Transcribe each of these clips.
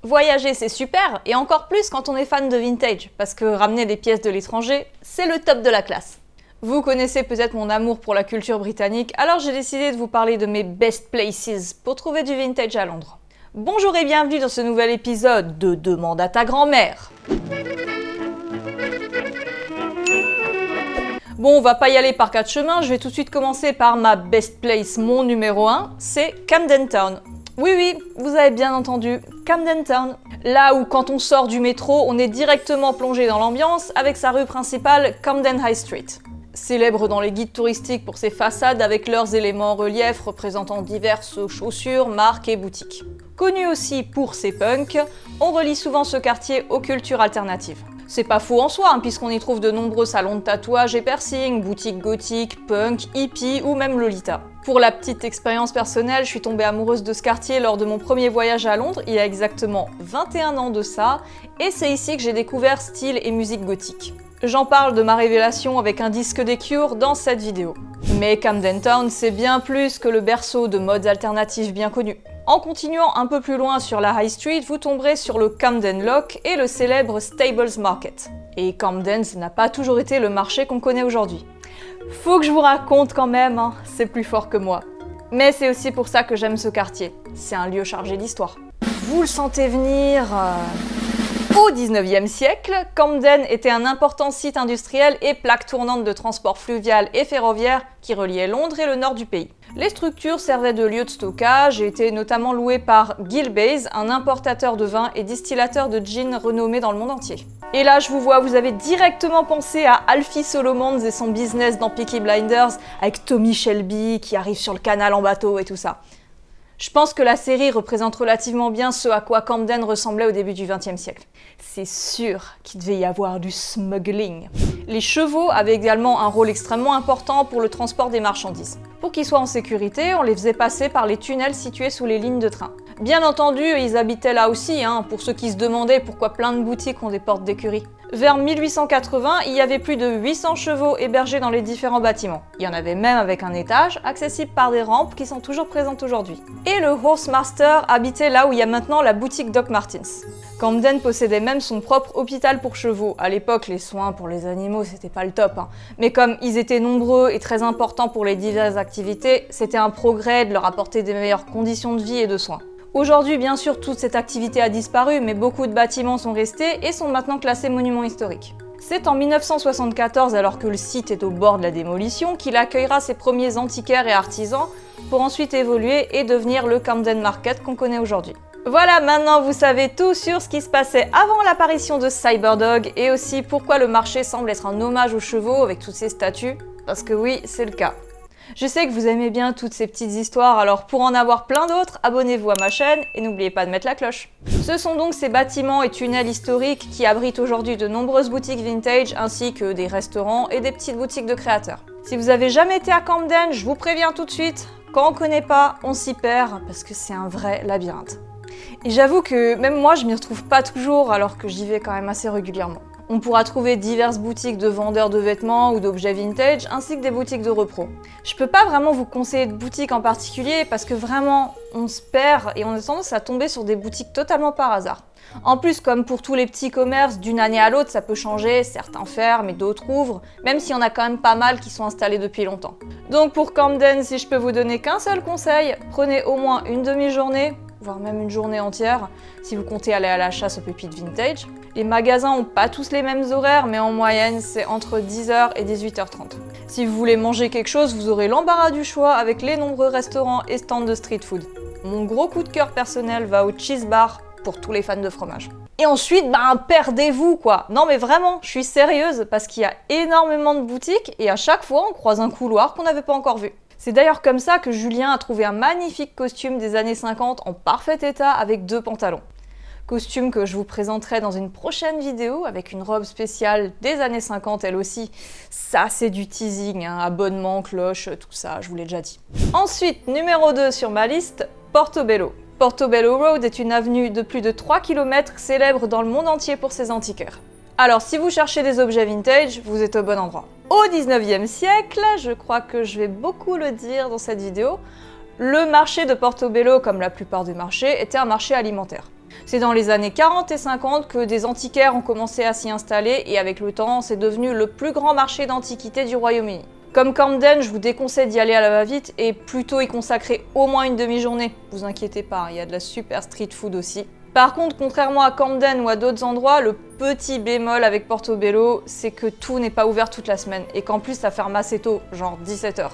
Voyager c'est super, et encore plus quand on est fan de vintage, parce que ramener des pièces de l'étranger, c'est le top de la classe. Vous connaissez peut-être mon amour pour la culture britannique, alors j'ai décidé de vous parler de mes best places pour trouver du vintage à Londres. Bonjour et bienvenue dans ce nouvel épisode de Demande à ta grand-mère. Bon, on va pas y aller par quatre chemins, je vais tout de suite commencer par ma best place, mon numéro 1, c'est Camden Town. Oui, vous avez bien entendu, Camden Town. Là où quand on sort du métro, on est directement plongé dans l'ambiance avec sa rue principale, Camden High Street. Célèbre dans les guides touristiques pour ses façades avec leurs éléments en relief représentant diverses chaussures, marques et boutiques. Connu aussi pour ses punks, on relie souvent ce quartier aux cultures alternatives. C'est pas faux en soi, puisqu'on y trouve de nombreux salons de tatouage et piercing, boutiques gothiques, punk, hippie ou même Lolita. Pour la petite expérience personnelle, je suis tombée amoureuse de ce quartier lors de mon premier voyage à Londres, il y a exactement 21 ans de ça, et c'est ici que j'ai découvert style et musique gothique. J'en parle de ma révélation avec un disque des Cure dans cette vidéo. Mais Camden Town, c'est bien plus que le berceau de modes alternatifs bien connus. En continuant un peu plus loin sur la High Street, vous tomberez sur le Camden Lock et le célèbre Stables Market. Et Camden, ça n'a pas toujours été le marché qu'on connaît aujourd'hui. Faut que je vous raconte quand même, c'est plus fort que moi. Mais c'est aussi pour ça que j'aime ce quartier. C'est un lieu chargé d'histoire. Vous le sentez venir Au 19e siècle, Camden était un important site industriel et plaque tournante de transport fluvial et ferroviaire qui reliait Londres et le nord du pays. Les structures servaient de lieu de stockage et étaient notamment louées par Gilbey's, un importateur de vin et distillateur de gin renommé dans le monde entier. Et là, je vous vois, vous avez directement pensé à Alfie Solomons et son business dans Peaky Blinders, avec Tommy Shelby qui arrive sur le canal en bateau et tout ça. Je pense que la série représente relativement bien ce à quoi Camden ressemblait au début du XXe siècle. C'est sûr qu'il devait y avoir du smuggling. Les chevaux avaient également un rôle extrêmement important pour le transport des marchandises. Pour qu'ils soient en sécurité, on les faisait passer par les tunnels situés sous les lignes de train. Bien entendu, ils habitaient là aussi, pour ceux qui se demandaient pourquoi plein de boutiques ont des portes d'écurie. Vers 1880, il y avait plus de 800 chevaux hébergés dans les différents bâtiments. Il y en avait même avec un étage, accessible par des rampes qui sont toujours présentes aujourd'hui. Et le Horsemaster habitait là où il y a maintenant la boutique Doc Martens. Camden possédait même son propre hôpital pour chevaux. À l'époque, les soins pour les animaux, c'était pas le top. Mais comme ils étaient nombreux et très importants pour les diverses activités, c'était un progrès de leur apporter des meilleures conditions de vie et de soins. Aujourd'hui, bien sûr, toute cette activité a disparu, mais beaucoup de bâtiments sont restés et sont maintenant classés monuments historiques. C'est en 1974, alors que le site est au bord de la démolition, qu'il accueillera ses premiers antiquaires et artisans pour ensuite évoluer et devenir le Camden Market qu'on connaît aujourd'hui. Voilà, maintenant vous savez tout sur ce qui se passait avant l'apparition de Cyberdog et aussi pourquoi le marché semble être un hommage aux chevaux avec toutes ces statues, parce que oui, c'est le cas. Je sais que vous aimez bien toutes ces petites histoires, alors pour en avoir plein d'autres, abonnez-vous à ma chaîne et n'oubliez pas de mettre la cloche. Ce sont donc ces bâtiments et tunnels historiques qui abritent aujourd'hui de nombreuses boutiques vintage ainsi que des restaurants et des petites boutiques de créateurs. Si vous avez jamais été à Camden, je vous préviens tout de suite, quand on connaît pas, on s'y perd parce que c'est un vrai labyrinthe. Et j'avoue que même moi je m'y retrouve pas toujours alors que j'y vais quand même assez régulièrement. On pourra trouver diverses boutiques de vendeurs de vêtements ou d'objets vintage, ainsi que des boutiques de repro. Je peux pas vraiment vous conseiller de boutique en particulier parce que vraiment, on se perd et on a tendance à tomber sur des boutiques totalement par hasard. En plus, comme pour tous les petits commerces, d'une année à l'autre, ça peut changer, certains ferment et d'autres ouvrent, même s'il y en a quand même pas mal qui sont installés depuis longtemps. Donc pour Camden, si je peux vous donner qu'un seul conseil, prenez au moins une demi-journée, voire même une journée entière, si vous comptez aller à la chasse aux pépites vintage. Les magasins n'ont pas tous les mêmes horaires, mais en moyenne, c'est entre 10h et 18h30. Si vous voulez manger quelque chose, vous aurez l'embarras du choix avec les nombreux restaurants et stands de street food. Mon gros coup de cœur personnel va au Cheese Bar pour tous les fans de fromage. Et ensuite, perdez-vous quoi. Non mais vraiment, je suis sérieuse parce qu'il y a énormément de boutiques et à chaque fois, on croise un couloir qu'on n'avait pas encore vu. C'est d'ailleurs comme ça que Julien a trouvé un magnifique costume des années 50 en parfait état avec 2 pantalons. Costume que je vous présenterai dans une prochaine vidéo avec une robe spéciale des années 50 elle aussi. Ça c'est du teasing, abonnement, cloche, tout ça, je vous l'ai déjà dit. Ensuite, numéro 2 sur ma liste, Portobello. Portobello Road est une avenue de plus de 3 km célèbre dans le monde entier pour ses antiquaires. Alors si vous cherchez des objets vintage, vous êtes au bon endroit. Au 19e siècle, je crois que je vais beaucoup le dire dans cette vidéo, le marché de Portobello, comme la plupart des marchés, était un marché alimentaire. C'est dans les années 40 et 50 que des antiquaires ont commencé à s'y installer et avec le temps, c'est devenu le plus grand marché d'antiquités du Royaume-Uni. Comme Camden, je vous déconseille d'y aller à la va-vite et plutôt y consacrer au moins une demi-journée. Vous inquiétez pas, il y a de la super street food aussi. Par contre, contrairement à Camden ou à d'autres endroits, le petit bémol avec Portobello, c'est que tout n'est pas ouvert toute la semaine et qu'en plus ça ferme assez tôt, genre 17 h.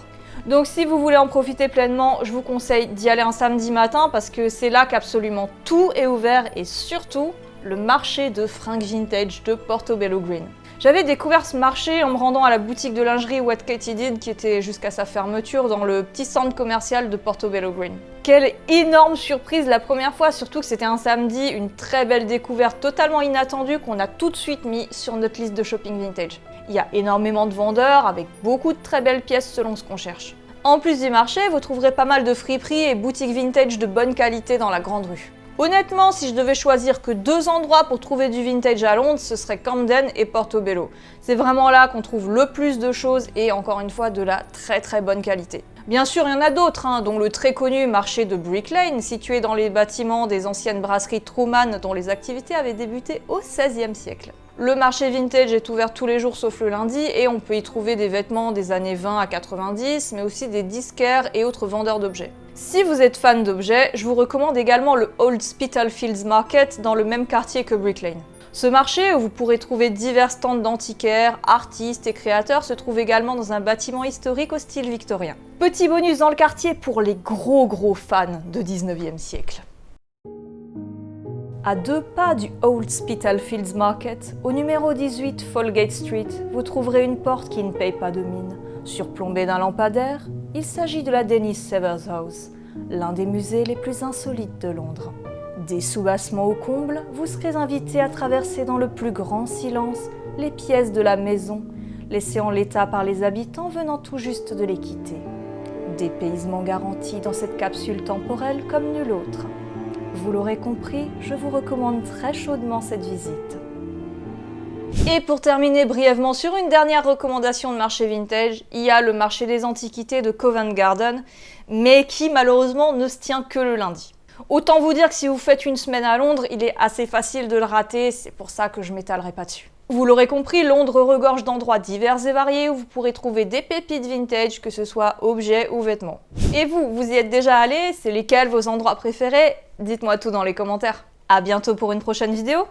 Donc si vous voulez en profiter pleinement, je vous conseille d'y aller un samedi matin parce que c'est là qu'absolument tout est ouvert et surtout le marché de fringues vintage de Portobello Green. J'avais découvert ce marché en me rendant à la boutique de lingerie What Katie Did qui était jusqu'à sa fermeture dans le petit centre commercial de Portobello Green. Quelle énorme surprise la première fois, surtout que c'était un samedi, une très belle découverte totalement inattendue qu'on a tout de suite mis sur notre liste de shopping vintage. Il y a énormément de vendeurs avec beaucoup de très belles pièces selon ce qu'on cherche. En plus du marché, vous trouverez pas mal de friperies et boutiques vintage de bonne qualité dans la grande rue. Honnêtement, si je devais choisir que 2 endroits pour trouver du vintage à Londres, ce serait Camden et Portobello. C'est vraiment là qu'on trouve le plus de choses et encore une fois de la très bonne qualité. Bien sûr, il y en a d'autres, dont le très connu marché de Brick Lane, situé dans les bâtiments des anciennes brasseries Truman dont les activités avaient débuté au XVIe siècle. Le marché vintage est ouvert tous les jours sauf le lundi et on peut y trouver des vêtements des années 20 à 90, mais aussi des disquaires et autres vendeurs d'objets. Si vous êtes fan d'objets, je vous recommande également le Old Spitalfields Market dans le même quartier que Brick Lane. Ce marché, où vous pourrez trouver divers stands d'antiquaires, artistes et créateurs, se trouve également dans un bâtiment historique au style victorien. Petit bonus dans le quartier pour les gros fans de 19e siècle. À 2 pas du Old Spitalfields Market, au numéro 18 Folgate Street, vous trouverez une porte qui ne paye pas de mine. Surplombée d'un lampadaire, il s'agit de la Dennis Severs House, l'un des musées les plus insolites de Londres. Des soubassements au comble, vous serez invité à traverser dans le plus grand silence les pièces de la maison, laissées en l'état par les habitants venant tout juste de les quitter. Dépaysement garanti dans cette capsule temporelle comme nulle autre. Vous l'aurez compris, je vous recommande très chaudement cette visite. Et pour terminer brièvement sur une dernière recommandation de marché vintage, il y a le marché des antiquités de Covent Garden, mais qui malheureusement ne se tient que le lundi. Autant vous dire que si vous faites une semaine à Londres, il est assez facile de le rater, c'est pour ça que je m'étalerai pas dessus. Vous l'aurez compris, Londres regorge d'endroits divers et variés où vous pourrez trouver des pépites vintage, que ce soit objets ou vêtements. Et vous y êtes déjà allé? C'est lesquels vos endroits préférés? Dites-moi tout dans les commentaires. À bientôt pour une prochaine vidéo.